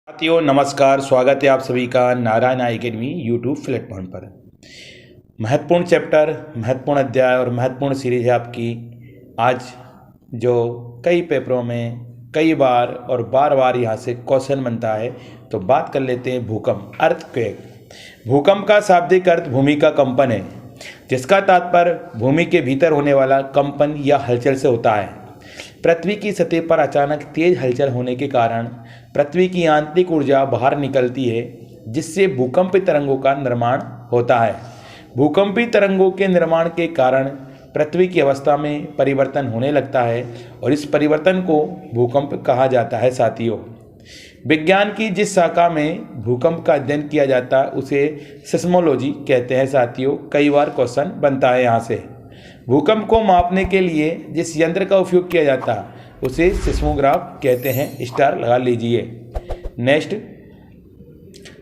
साथियों नमस्कार, स्वागत है आप सभी का नारायण एकेडमी यूट्यूब प्लेटफॉर्म पर। महत्वपूर्ण चैप्टर, महत्वपूर्ण अध्याय और महत्वपूर्ण सीरीज है आपकी आज, जो कई पेपरों में कई बार और बार बार यहाँ से क्वेश्चन बनता है। तो बात कर लेते हैं भूकंप, अर्थक्वेक। भूकंप का शाब्दिक अर्थ भूमि का कंपन है, जिसका तात्पर्य भूमि के भीतर होने वाला कंपन या हलचल से होता है। पृथ्वी की सतह पर अचानक तेज हलचल होने के कारण पृथ्वी की आंतरिक ऊर्जा बाहर निकलती है, जिससे भूकंपीय तरंगों का निर्माण होता है। भूकंपीय तरंगों के निर्माण के कारण पृथ्वी की अवस्था में परिवर्तन होने लगता है और इस परिवर्तन को भूकंप कहा जाता है। साथियों, विज्ञान की जिस शाखा में भूकंप का अध्ययन किया जाता है उसे सिस्मोलॉजी कहते हैं। साथियों, कई बार क्वेश्चन बनता है यहाँ से। भूकंप को मापने के लिए जिस यंत्र का उपयोग किया जाता है उसे सिस्मोग्राफ कहते हैं। स्टार लगा लीजिए। नेक्स्ट,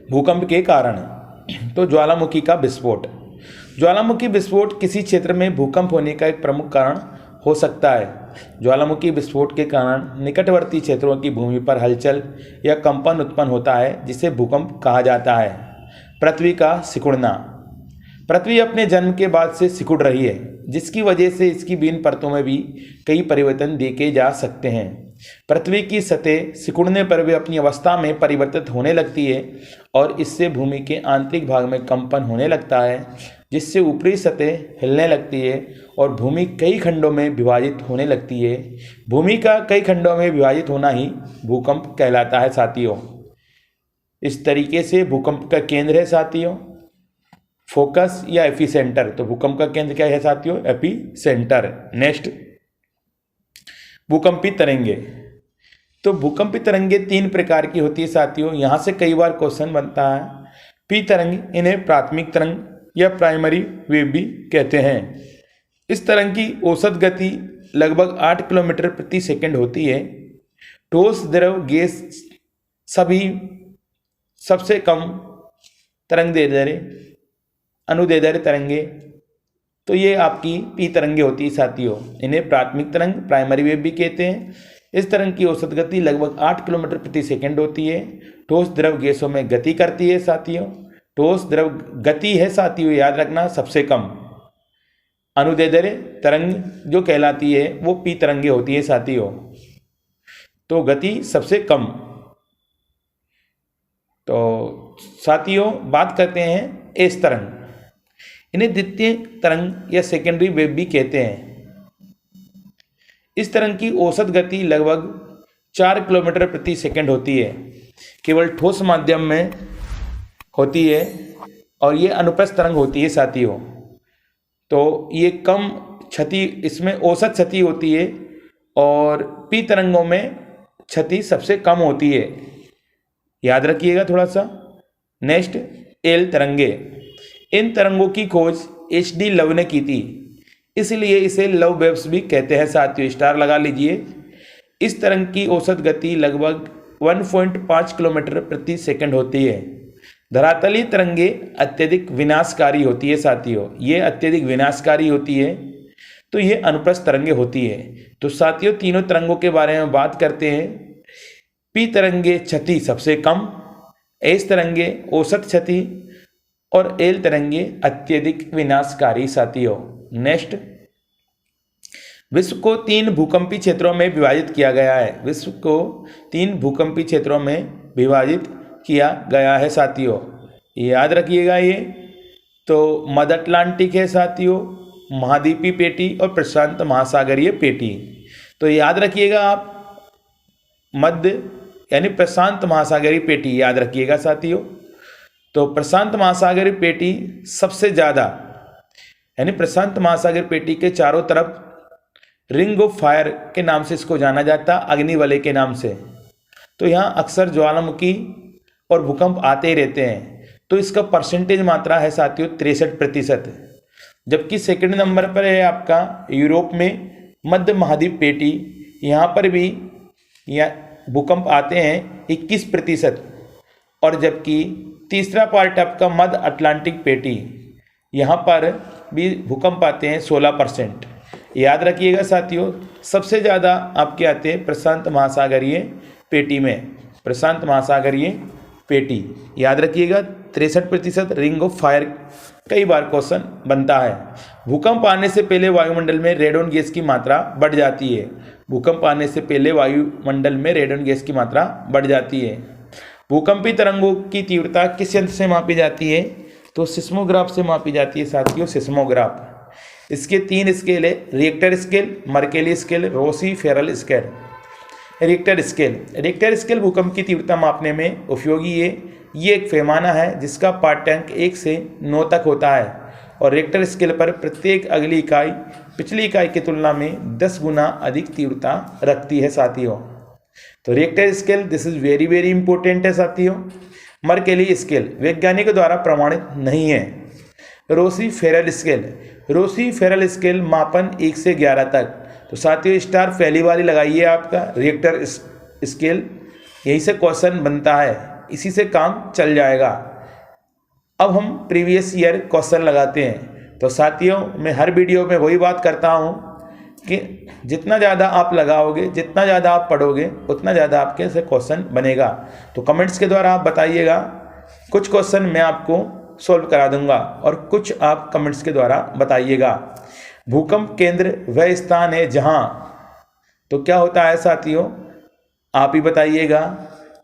भूकंप के कारण। तो ज्वालामुखी का विस्फोट। ज्वालामुखी विस्फोट किसी क्षेत्र में भूकंप होने का एक प्रमुख कारण हो सकता है। ज्वालामुखी विस्फोट के कारण निकटवर्ती क्षेत्रों की भूमि पर हलचल या कंपन उत्पन्न होता है, जिसे भूकंप कहा जाता है। पृथ्वी का सिकुड़ना। पृथ्वी अपने जन्म के बाद से सिकुड़ रही है, जिसकी वजह से इसकी विभिन्न परतों में भी कई परिवर्तन देखे जा सकते हैं। पृथ्वी की सतह सिकुड़ने पर वे अपनी अवस्था में परिवर्तित होने लगती है और इससे भूमि के आंतरिक भाग में कंपन होने लगता है, जिससे ऊपरी सतह हिलने लगती है और भूमि कई खंडों में विभाजित होने लगती है। भूमि का कई खंडों में विभाजित होना ही भूकंप कहलाता है। साथियों, इस तरीके से भूकंप का केंद्र है साथियों फोकस या एपीसेंटर। तो भूकंप का केंद्र क्या है साथियों? एपीसेंटर। नेक्स्ट, भूकंपी तरंगे। तो भूकंपी तरंगे तीन प्रकार की होती है साथियों। यहाँ से कई बार क्वेश्चन बनता है। पी तरंग, इन्हें प्राथमिक तरंग या प्राइमरी वेव भी कहते हैं। इस तरंग की औसत गति लगभग 8 किलोमीटर प्रति सेकंड होती है। ठोस, द्रव, गैस सभी सबसे कम तरंगदैर्ध्य अनुदैर्ध्य तरंगे। तो ये आपकी पी तरंगे होती है साथियों। इन्हें प्राथमिक तरंग, प्राइमरी वेव भी कहते हैं। इस तरंग की औसत गति लगभग 8 किलोमीटर प्रति सेकंड होती है। ठोस, द्रव, गैसों में गति करती है साथियों। ठोस, द्रव गति है साथियों, याद रखना, सबसे कम। अनुदैर्ध्य तरंग जो कहलाती है वो पी तरंगे होती है साथियों। तो गति सबसे कम। तो साथियों, बात करते हैं एस तरंग। इन्हें द्वितीय तरंग या सेकेंडरी वेव भी कहते हैं। इस तरंग की औसत गति लगभग 4 किलोमीटर प्रति सेकंड होती है। केवल ठोस माध्यम में होती है और ये अनुप्रस्थ तरंग होती है साथियों। तो ये कम क्षति, इसमें औसत क्षति होती है और पी तरंगों में क्षति सबसे कम होती है, याद रखिएगा थोड़ा सा। नेक्स्ट, एल तरंगे। इन तरंगों की खोज HD लव ने की थी, इसलिए इसे लव वेव्स भी कहते हैं साथियों। स्टार लगा लीजिए। इस तरंग की औसत गति लगभग 1.5 किलोमीटर प्रति सेकंड होती है। धरातलीय तरंगे अत्यधिक विनाशकारी होती है साथियों। ये अत्यधिक विनाशकारी होती है, तो ये अनुप्रस्थ तरंगे होती है। तो साथियों, तीनों तरंगों के बारे में बात करते हैं। पी तरंगे क्षति सबसे कम, एस तरंगे औसत क्षति और एल तरंगे अत्यधिक विनाशकारी साथियों। नेक्स्ट, विश्व को 3 भूकंपी क्षेत्रों में विभाजित किया गया है। विश्व को 3 भूकंपी क्षेत्रों में विभाजित किया गया है साथियों, याद रखिएगा ये। तो मध्य अटलांटिक है साथियों, महाद्वीपीय पेटी और प्रशांत महासागरीय पेटी। तो याद रखिएगा आप, मध्य यानी प्रशांत महासागरीय पेटी याद रखिएगा साथियों। तो प्रशांत महासागरीय पेटी सबसे ज़्यादा, यानी प्रशांत महासागर पेटी के चारों तरफ रिंग ऑफ फायर के नाम से इसको जाना जाता, अग्निवलय के नाम से। तो यहाँ अक्सर ज्वालामुखी और भूकंप आते ही रहते हैं। तो इसका परसेंटेज मात्रा है साथियों 63%। जबकि सेकंड नंबर पर है आपका यूरोप में मध्य महाद्वीप पेटी, यहाँ पर भी भूकंप आते हैं 21%। और जबकि तीसरा पार्ट आपका मध्य अटलांटिक पेटी, यहाँ पर भी भूकंप आते हैं 16%। याद रखिएगा साथियों, सबसे ज़्यादा आपके आते हैं प्रशांत महासागरीय पेटी में। प्रशांत महासागरीय पेटी। याद रखिएगा 63% रिंग ऑफ फायर कई बार क्वेश्चन बनता है। भूकंप आने से पहले वायुमंडल में रेडोन गैस की मात्रा बढ़ जाती है। भूकंप आने से पहले वायुमंडल में रेडोन गैस की मात्रा बढ़ जाती है। भूकंपी तरंगों की तीव्रता किस यंत्र से मापी जाती है? तो सिस्मोग्राफ से मापी जाती है साथियों, सिस्मोग्राफ। इसके 3 स्केल है, Richter scale, Mercalli scale, Rossi Forel scale. Richter scale भूकंप की तीव्रता मापने में उपयोगी है। ये एक पैमाना है जिसका पाठ्यांक 1 से 9 तक होता है और रिएक्टर स्केल पर प्रत्येक अगली इकाई पिछली इकाई की तुलना में 10 गुना अधिक तीव्रता रखती है साथियों। तो Richter scale this is very very important है साथियों। मर्केली स्केल वैज्ञानिकों द्वारा प्रमाणित नहीं है। रोसी फेरल स्केल मापन 1 से 11 तक। तो साथियों स्टार पहली वाली लगाइए आपका रिएक्टर स्केल, यहीं से क्वेश्चन बनता है, इसी से काम चल जाएगा। अब हम प्रीवियस ईयर क्वेश्चन लगाते हैं। तो साथियों मैं हर वीडियो में वही बात करता हूँ कि जितना ज़्यादा आप लगाओगे, जितना ज़्यादा आप पढ़ोगे, उतना ज़्यादा आपके से क्वेश्चन बनेगा। तो कमेंट्स के द्वारा आप बताइएगा, कुछ क्वेश्चन मैं आपको सॉल्व करा दूंगा और कुछ आप कमेंट्स के द्वारा बताइएगा। भूकंप केंद्र वह स्थान है जहां, तो क्या होता है साथियों आप ही बताइएगा।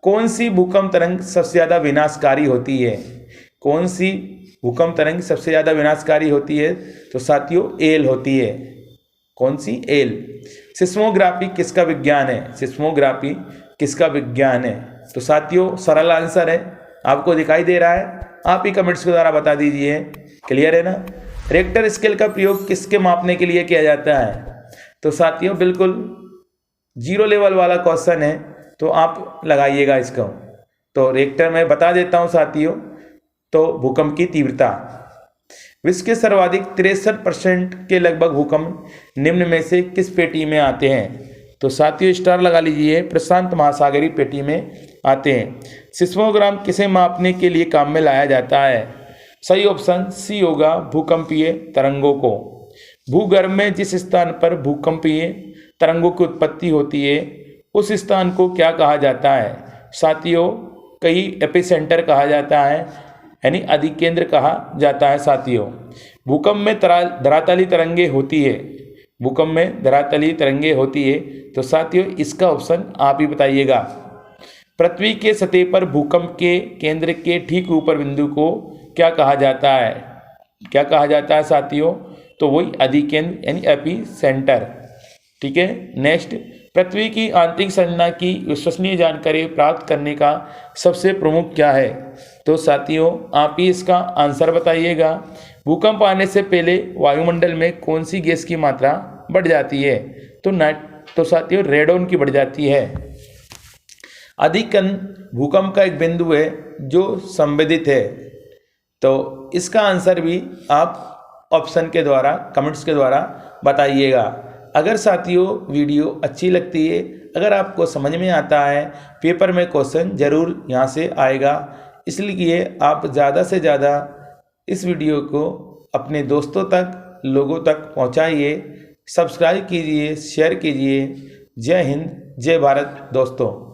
कौन सी भूकंप तरंग सबसे ज़्यादा विनाशकारी होती है? कौन सी भूकंप तरंग सबसे ज़्यादा विनाशकारी होती है? तो साथियों एल होती है। कौन सी? एल। सिस्मोग्राफी किसका विज्ञान है? सिस्मोग्राफी किसका विज्ञान है? तो साथियों सरल आंसर है, आपको दिखाई दे रहा है, आप ही कमेंट्स के द्वारा बता दीजिए। क्लियर है ना? रिएक्टर स्केल का प्रयोग किसके मापने के लिए किया जाता है? तो साथियों बिल्कुल 0 लेवल वाला क्वेश्चन है, तो आप लगाइएगा इसको। तो रिएक्टर में बता देता हूं साथियों, तो भूकंप की तीव्रता विश्व के सर्वाधिक 63% के लगभग भूकंप निम्न में से किस पेटी में आते हैं? तो साथियों स्टार लगा लीजिए, प्रशांत महासागरीय पेटी में आते हैं। सिस्मोग्राम किसे मापने के लिए काम में लाया जाता है? सही ऑप्शन सी होगा, भूकंपीय तरंगों को। भूगर्भ में जिस स्थान पर भूकंपीय तरंगों की उत्पत्ति होती है उस स्थान को क्या कहा जाता है? साथियों कई एपिसेंटर कहा जाता है, यानी अधिकेंद्र कहा जाता है साथियों। भूकंप में धरातली तरंगे होती है, भूकंप में धरातली तरंगे होती है, तो साथियों इसका ऑप्शन आप ही बताइएगा। पृथ्वी के सतह पर भूकंप के केंद्र के ठीक ऊपर बिंदु को क्या कहा जाता है? क्या कहा जाता है साथियों? तो वही अधिकेंद्र यानी एपी सेंटर। ठीक है, नेक्स्ट, पृथ्वी की आंतरिक संरचना की विश्वसनीय जानकारी प्राप्त करने का सबसे प्रमुख क्या है? तो साथियों आप ही इसका आंसर बताइएगा। भूकंप आने से पहले वायुमंडल में कौन सी गैस की मात्रा बढ़ जाती है? तो साथियों रेडोन की बढ़ जाती है। अधिकन भूकंप का एक बिंदु है जो संवेदित है, तो इसका आंसर भी आप ऑप्शन के द्वारा, कमेंट्स के द्वारा बताइएगा। अगर साथियों वीडियो अच्छी लगती है, अगर आपको समझ में आता है, पेपर में क्वेश्चन जरूर यहाँ से आएगा, इसलिए आप ज़्यादा से ज़्यादा इस वीडियो को अपने दोस्तों तक, लोगों तक पहुँचाइए, सब्सक्राइब कीजिए, शेयर कीजिए। जय हिंद, जय भारत दोस्तों।